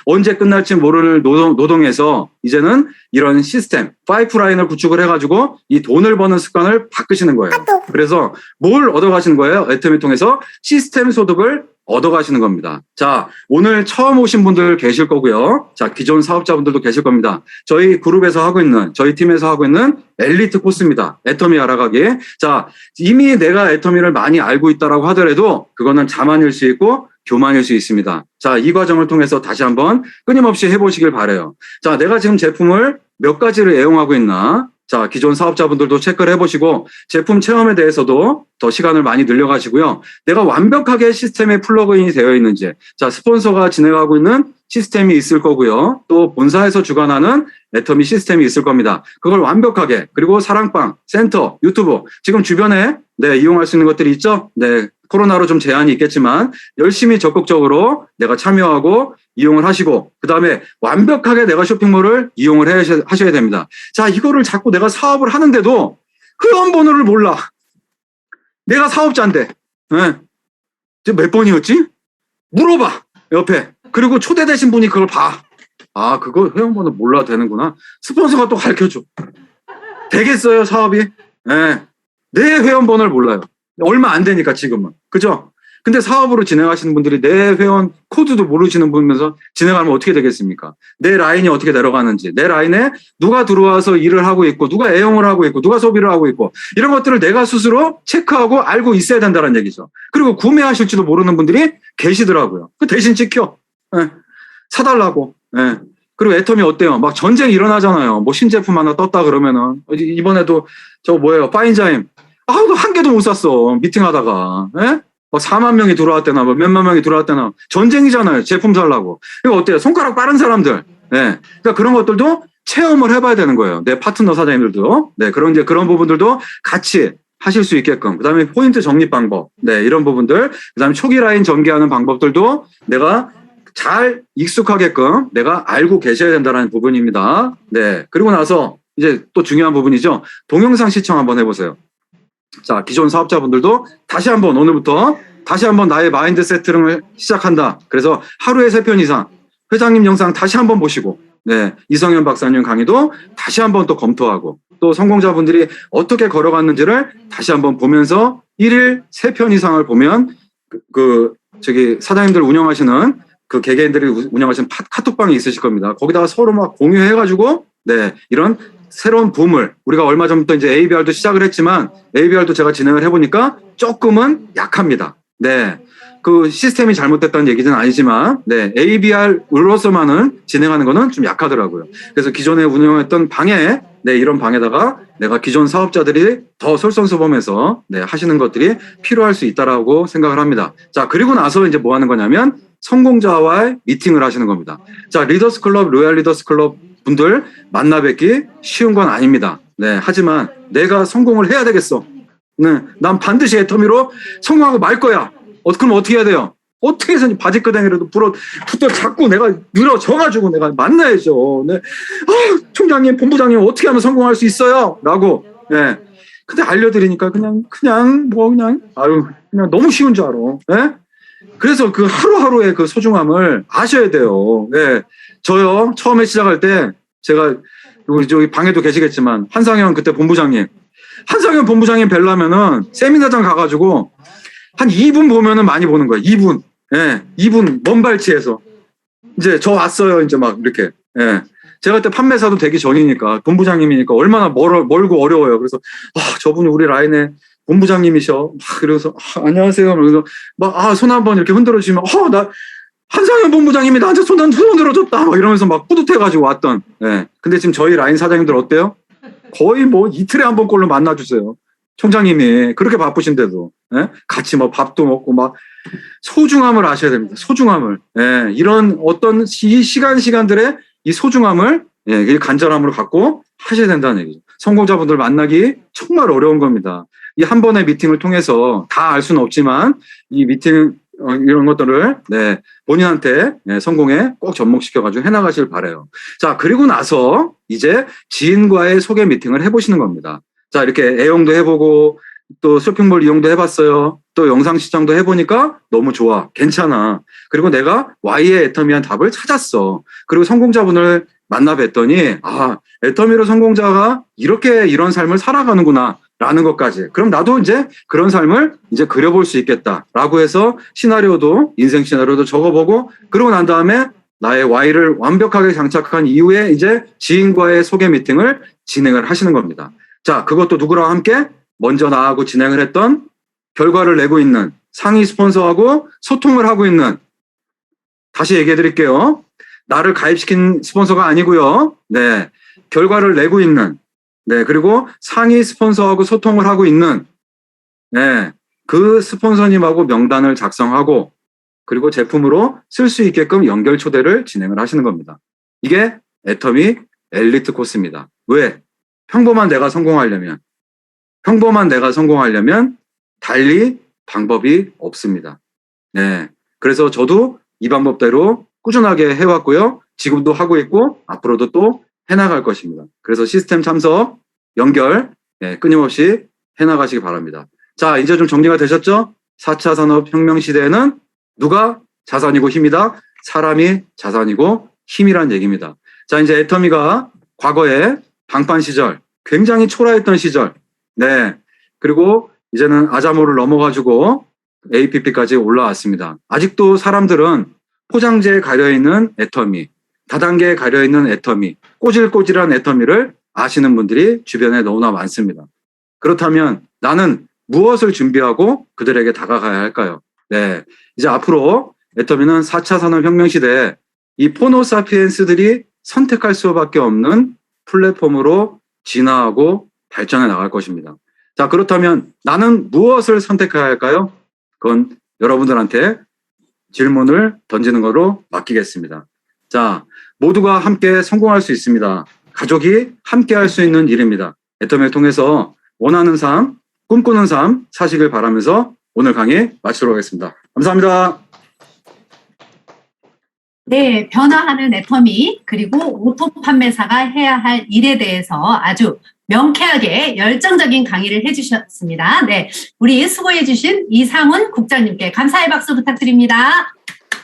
B: 언제 끝날지 모를 노동에서 이제는 이런 시스템, 파이프라인을 구축을 해가지고 이 돈을 버는 습관을 바꾸시는 거예요. 그래서 뭘 얻어가시는 거예요? 애터미 통해서 시스템 소득을 얻어가시는 겁니다. 자, 오늘 처음 오신 분들 계실 거고요. 자, 기존 사업자분들도 계실 겁니다. 저희 그룹에서 하고 있는, 저희 팀에서 하고 있는 엘리트 코스입니다. 애터미 알아가기. 자, 이미 내가 애터미를 많이 알고 있다라고 하더라도 그거는 자만일 수 있고 교만일 수 있습니다. 자, 이 과정을 통해서 다시 한번 끊임없이 해보시길 바라요. 자, 내가 지금 제품을 몇 가지를 애용하고 있나? 자, 기존 사업자분들도 체크를 해보시고 제품 체험에 대해서도 더 시간을 많이 늘려가시고요. 내가 완벽하게 시스템에 플러그인이 되어 있는지, 자, 스폰서가 진행하고 있는 시스템이 있을 거고요. 또 본사에서 주관하는 애터미 시스템이 있을 겁니다. 그걸 완벽하게, 그리고 사랑방, 센터, 유튜브, 지금 주변에 이용할 수 있는 것들이 있죠? 코로나로 좀 제한이 있겠지만 열심히 적극적으로 내가 참여하고 이용을 하시고 그다음에 완벽하게 내가 쇼핑몰을 이용을 하셔야 됩니다. 자, 이거를 자꾸 내가 사업을 하는데도 회원번호를 몰라. 내가 사업자인데. 몇 번이었지? 물어봐. 옆에. 그리고 초대되신 분이 그걸 봐. 아, 그거 회원번호 몰라도 되는구나. 스폰서가 또 가르쳐줘. 되겠어요, 사업이? 내 회원번호를 몰라요. 얼마 안 되니까 지금은. 그죠? 근데 사업으로 진행하시는 분들이 내 회원 코드도 모르시는 분면서 진행하면 어떻게 되겠습니까? 내 라인이 어떻게 내려가는지, 내 라인에 누가 들어와서 일을 하고 있고, 누가 애용을 하고 있고, 누가 소비를 하고 있고, 이런 것들을 내가 스스로 체크하고 알고 있어야 된다는 얘기죠. 그리고 구매하실지도 모르는 분들이 계시더라고요. 그 대신 지켜. 사달라고. 그리고 애터미 어때요? 막 전쟁 일어나잖아요. 뭐 신제품 하나 떴다 그러면은. 이번에도 파인자임. 한 개도 못 샀어. 미팅하다가. 막 4만 명이 들어왔대나, 뭐 몇만 명이 들어왔대나. 전쟁이잖아요. 제품 살라고. 이거 어때요? 손가락 빠른 사람들. 그러니까 그런 것들도 체험을 해봐야 되는 거예요. 내 파트너 사장님들도. 그런 부분들도 같이 하실 수 있게끔. 그 다음에 포인트 적립 방법. 이런 부분들. 그 다음에 초기 라인 전개하는 방법들도 내가 잘 익숙하게끔 내가 알고 계셔야 된다는 부분입니다. 그리고 나서 이제 또 중요한 부분이죠. 동영상 시청 한번 해보세요. 자, 기존 사업자분들도 다시 한번 오늘부터 다시 한번 나의 마인드 세팅을 시작한다. 그래서 하루에 3편 이상 회장님 영상 다시 한번 보시고, 이성현 박사님 강의도 다시 한번 또 검토하고, 또 성공자분들이 어떻게 걸어갔는지를 다시 한번 보면서 1일 3편 이상을 보면 사장님들 운영하시는 그 개개인들이 운영하시는 카톡방이 있으실 겁니다. 거기다가 서로 막 공유해가지고, 이런 새로운 붐을, 우리가 얼마 전부터 이제 ABR도 시작을 했지만, ABR도 제가 진행을 해보니까 조금은 약합니다. 그 시스템이 잘못됐다는 얘기는 아니지만, ABR으로서만은 진행하는 거는 좀 약하더라고요. 그래서 기존에 운영했던 방에, 이런 방에다가 내가 기존 사업자들이 더 솔선수범해서, 하시는 것들이 필요할 수 있다라고 생각을 합니다. 자, 그리고 나서 이제 뭐 하는 거냐면, 성공자와의 미팅을 하시는 겁니다. 자, 리더스 클럽, 로얄 리더스 클럽 분들 만나 뵙기 쉬운 건 아닙니다. 하지만 내가 성공을 해야 되겠어. 난 반드시 애터미로 성공하고 말 거야. 그럼 어떻게 해야 돼요? 어떻게 해서 바지끄댕이라도 붙어 자꾸 내가 늘어져가지고 내가 만나야죠. 총장님, 본부장님 어떻게 하면 성공할 수 있어요? 라고. 근데 알려드리니까 그냥 너무 쉬운 줄 알아. 그래서 그 하루하루의 그 소중함을 아셔야 돼요. 저요, 처음에 시작할 때, 제가, 저기 방에도 계시겠지만, 한상현 그때 본부장님 뵈려면은, 세미나장 가가지고, 한 2분 보면은 많이 보는 거예요. 2분. 2분, 먼발치에서. 이제 저 왔어요. 이제 막, 이렇게. 제가 그때 판매사도 되기 전이니까, 본부장님이니까 얼마나 멀고 어려워요. 그래서, 저분이 우리 라인에, 본부장님이셔. 그래서 안녕하세요. 그래서 손 한번 이렇게 흔들어 주시면 나 한상현 본부장님이 나한테 손 흔들어줬다. 이러면서 막 뿌듯해가지고 왔던. 근데 지금 저희 라인 사장님들 어때요? 거의 뭐 이틀에 한 번꼴로 만나주세요. 총장님이 그렇게 바쁘신데도 같이 밥도 먹고 소중함을 아셔야 됩니다. 소중함을. 이런 어떤 시간들의 이 소중함을 간절함으로 갖고 하셔야 된다는 얘기죠. 성공자분들 만나기 정말 어려운 겁니다. 이 한 번의 미팅을 통해서 다 알 수는 없지만 이 미팅 이런 것들을 네, 본인한테 네, 성공에 꼭 접목시켜가지고 해나가길 바라요. 자, 그리고 나서 이제 지인과의 소개 미팅을 해보시는 겁니다. 자, 이렇게 애용도 해보고 또 쇼핑몰 이용도 해봤어요. 또 영상 시청도 해보니까 너무 좋아. 괜찮아. 그리고 내가 Y의 애터미한 답을 찾았어. 그리고 성공자분을 만나 뵀더니 아, 애터미로 성공자가 이렇게 이런 삶을 살아가는구나 라는 것까지. 그럼 나도 이제 그런 삶을 이제 그려볼 수 있겠다라고 해서 시나리오도 인생 시나리오도 적어보고 그러고 난 다음에 나의 Y를 완벽하게 장착한 이후에 이제 지인과의 소개 미팅을 진행을 하시는 겁니다. 자, 그것도 누구랑 함께 먼저 나하고 진행을 했던 결과를 내고 있는 상위 스폰서하고 소통을 하고 있는 다시 얘기해 드릴게요. 나를 가입시킨 스폰서가 아니고요. 네. 결과를 내고 있는 네. 그리고 상위 스폰서하고 소통을 하고 있는 네. 그 스폰서님하고 명단을 작성하고 그리고 제품으로 쓸 수 있게끔 연결 초대를 진행을 하시는 겁니다. 이게 애터미 엘리트 코스입니다. 왜? 평범한 내가 성공하려면 달리 방법이 없습니다. 네. 그래서 저도 이 방법대로 꾸준하게 해왔고요. 지금도 하고 있고 앞으로도 또 해나갈 것입니다. 그래서 시스템 참석, 연결 네, 끊임없이 해나가시기 바랍니다. 자, 이제 좀 정리가 되셨죠? 4차 산업혁명 시대에는 누가 자산이고 힘이다? 사람이 자산이고 힘이란 얘기입니다. 자, 이제 애터미가 과거에 방판 시절, 굉장히 초라했던 시절, 네. 그리고 이제는 아자모를 넘어가지고 APP까지 올라왔습니다. 아직도 사람들은 포장재에 가려있는 애터미, 다단계에 가려있는 애터미, 꼬질꼬질한 애터미를 아시는 분들이 주변에 너무나 많습니다. 그렇다면 나는 무엇을 준비하고 그들에게 다가가야 할까요? 네. 이제 앞으로 애터미는 4차 산업혁명 시대에 이 포노사피엔스들이 선택할 수밖에 없는 플랫폼으로 진화하고 발전해 나갈 것입니다. 자, 그렇다면 나는 무엇을 선택해야 할까요? 그건 여러분들한테 질문을 던지는 거로 맡기겠습니다. 자, 모두가 함께 성공할 수 있습니다. 가족이 함께 할 수 있는 일입니다. 애터미를 통해서 원하는 삶, 꿈꾸는 삶 사시길 바라면서 오늘 강의 마치도록 하겠습니다. 감사합니다.
A: 네, 변화하는 애터미 그리고 오토 판매사가 해야 할 일에 대해서 아주 명쾌하게 열정적인 강의를 해주셨습니다. 네, 우리 수고해주신 이상훈 국장님께 감사의 박수 부탁드립니다.